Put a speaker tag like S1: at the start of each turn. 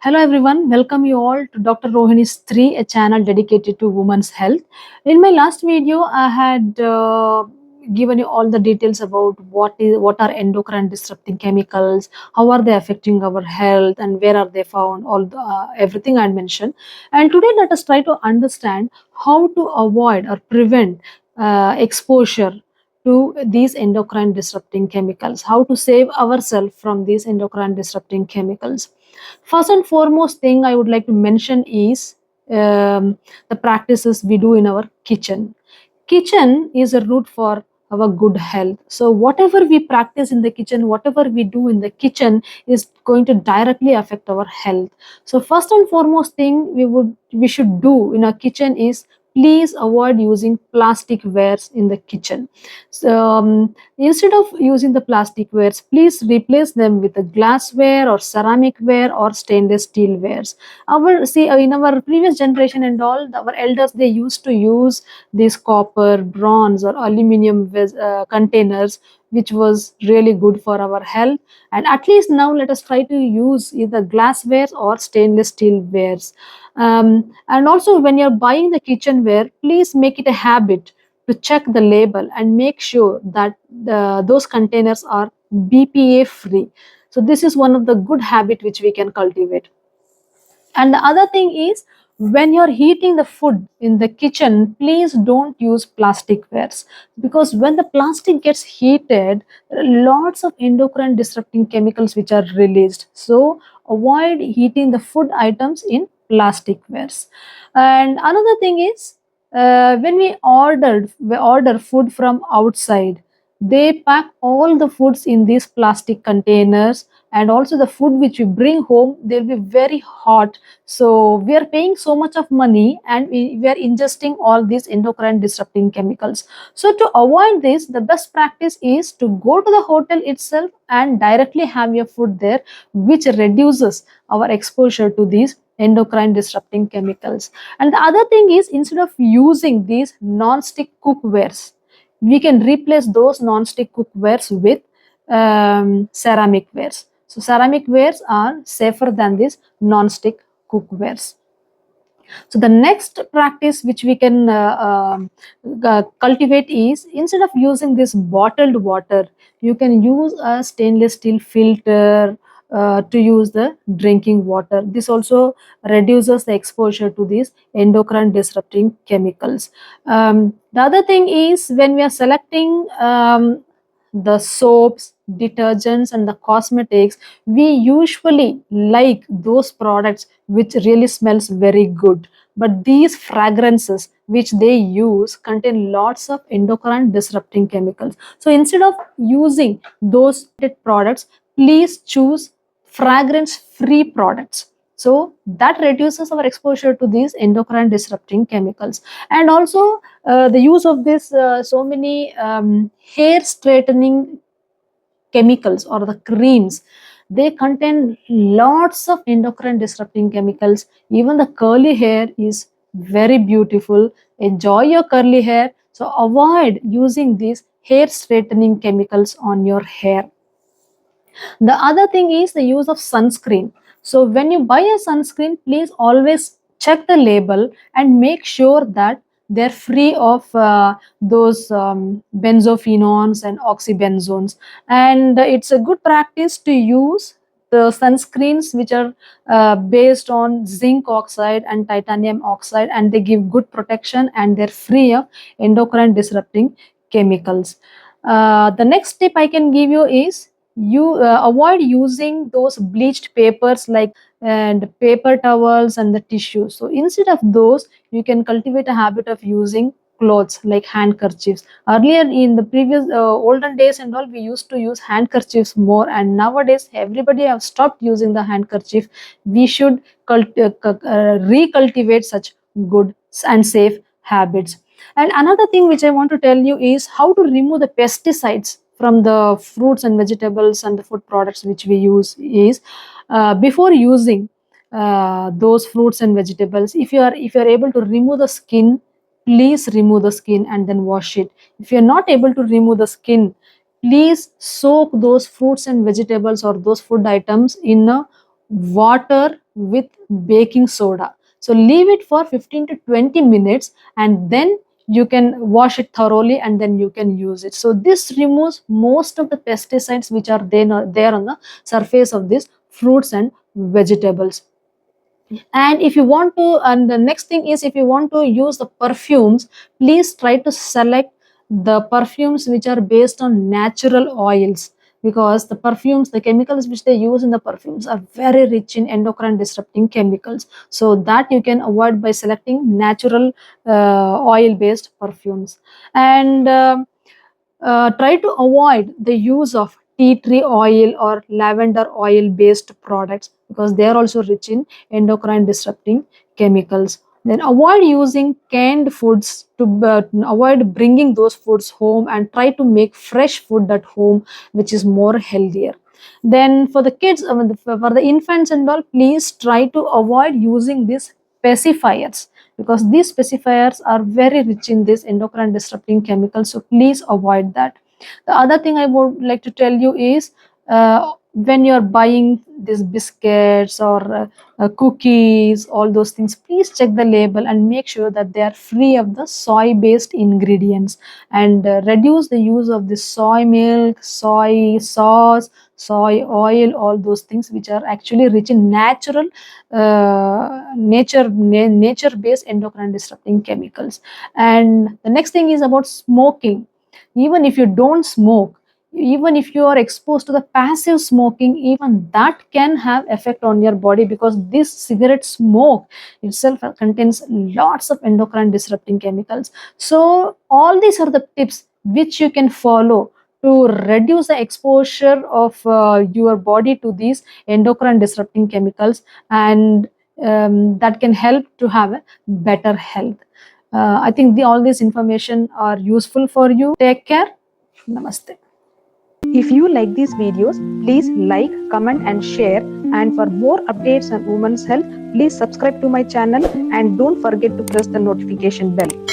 S1: Hello everyone, welcome you all to Dr. Rohini's Sthree, a channel dedicated to women's health. In my last video, I had given you all the details about what are endocrine disrupting chemicals, how are they affecting our health, and where are they found. Everything I mentioned. And today, let us try to understand how to avoid or prevent exposure to these endocrine disrupting chemicals, how to save ourselves from these endocrine disrupting chemicals. First and foremost thing I would like to mention is the practices we do in our kitchen. Kitchen is a root for our good health. So whatever we practice in the kitchen, whatever we do in the kitchen is going to directly affect our health. So first and foremost thing we should do in our kitchen is please avoid using plastic wares in the kitchen. So instead of using the plastic wares, please replace them with a glassware or ceramic ware or stainless steel wares. In our previous generation and all, our elders, they used to use these copper, bronze or aluminum containers, which was really good for our health. And at least now let us try to use either glassware or stainless steel wares. And also when you're buying the kitchenware, please make it a habit to check the label and make sure that those containers are BPA free. So this is one of the good habit which we can cultivate. And the other thing is, when you're heating the food in the kitchen, please don't use plastic wares, because when the plastic gets heated, there are lots of endocrine disrupting chemicals which are released. So avoid heating the food items in plastic wares. And another thing is, when we order food from outside, they pack all the foods in these plastic containers, and also the food which we bring home, they'll be very hot. So we are paying so much of money, and we are ingesting all these endocrine disrupting chemicals. So to avoid this, the best practice is to go to the hotel itself and directly have your food there, which reduces our exposure to these endocrine disrupting chemicals. And the other thing is, instead of using these non-stick cookwares, we can replace those non-stick cookwares with ceramic wares. So ceramic wares are safer than these non-stick cookwares. So the next practice which we can cultivate is, instead of using this bottled water, you can use a stainless steel filter to use the drinking water. This also reduces the exposure to these endocrine disrupting chemicals. The other thing is, when we are selecting the soaps, detergents and the cosmetics, we usually like those products which really smells very good, but these fragrances which they use contain lots of endocrine disrupting chemicals. So instead of using those products, please choose fragrance free products. So that reduces our exposure to these endocrine disrupting chemicals. And also the use of this so many hair straightening chemicals or the creams, they contain lots of endocrine disrupting chemicals. Even the curly hair is very beautiful. Enjoy your curly hair. So avoid using these hair straightening chemicals on your hair. The other thing is the use of sunscreen. So when you buy a sunscreen, please always check the label and make sure that they're free of those benzophenones and oxybenzones. And it's a good practice to use the sunscreens which are based on zinc oxide and titanium oxide, and they give good protection and they're free of endocrine disrupting chemicals. The next tip I can give you is, you avoid using those bleached papers like and paper towels and the tissues. So instead of those, you can cultivate a habit of using clothes like handkerchiefs. Earlier in the previous olden days and all, we used to use handkerchiefs more, and nowadays everybody have stopped using the handkerchief. We should recultivate such good and safe habits. And another thing which I want to tell you is how to remove the pesticides from the fruits and vegetables and the food products which we use is, before using those fruits and vegetables, if you are able to remove the skin, please remove the skin and then wash it. If you are not able to remove the skin, please soak those fruits and vegetables or those food items in a water with baking soda. So leave it for 15 to 20 minutes and then you can wash it thoroughly and then you can use it. So this removes most of the pesticides which are there on the surface of these fruits and vegetables. And if you want to, and the next thing is, if you want to use the perfumes, please try to select the perfumes which are based on natural oils, because the perfumes, the chemicals which they use in the perfumes are very rich in endocrine disrupting chemicals, so that you can avoid by selecting natural oil based perfumes. And try to avoid the use of tea tree oil or lavender oil based products, because they are also rich in endocrine disrupting chemicals. Then avoid using canned foods, to avoid bringing those foods home, and try to make fresh food at home which is more healthier. Then for the kids, for the infants and all, please try to avoid using these pacifiers, because these specifiers are very rich in this endocrine disrupting chemicals, so please avoid that. The other thing I would like to tell you is, when you're buying these biscuits or cookies, all those things, please check the label and make sure that they are free of the soy based ingredients, and reduce the use of the soy milk, soy sauce, soy oil, all those things which are actually rich in natural nature based endocrine disrupting chemicals. And the next thing is about smoking. Even if you don't smoke, even if you are exposed to the passive smoking, even that can have effect on your body, because this cigarette smoke itself contains lots of endocrine disrupting chemicals. So all these are the tips which you can follow to reduce the exposure of your body to these endocrine disrupting chemicals, and that can help to have a better health. I think all this information are useful for you. Take care. Namaste.
S2: If you like these videos, please like, comment and share. And for more updates on women's health, please subscribe to my channel and don't forget to press the notification bell.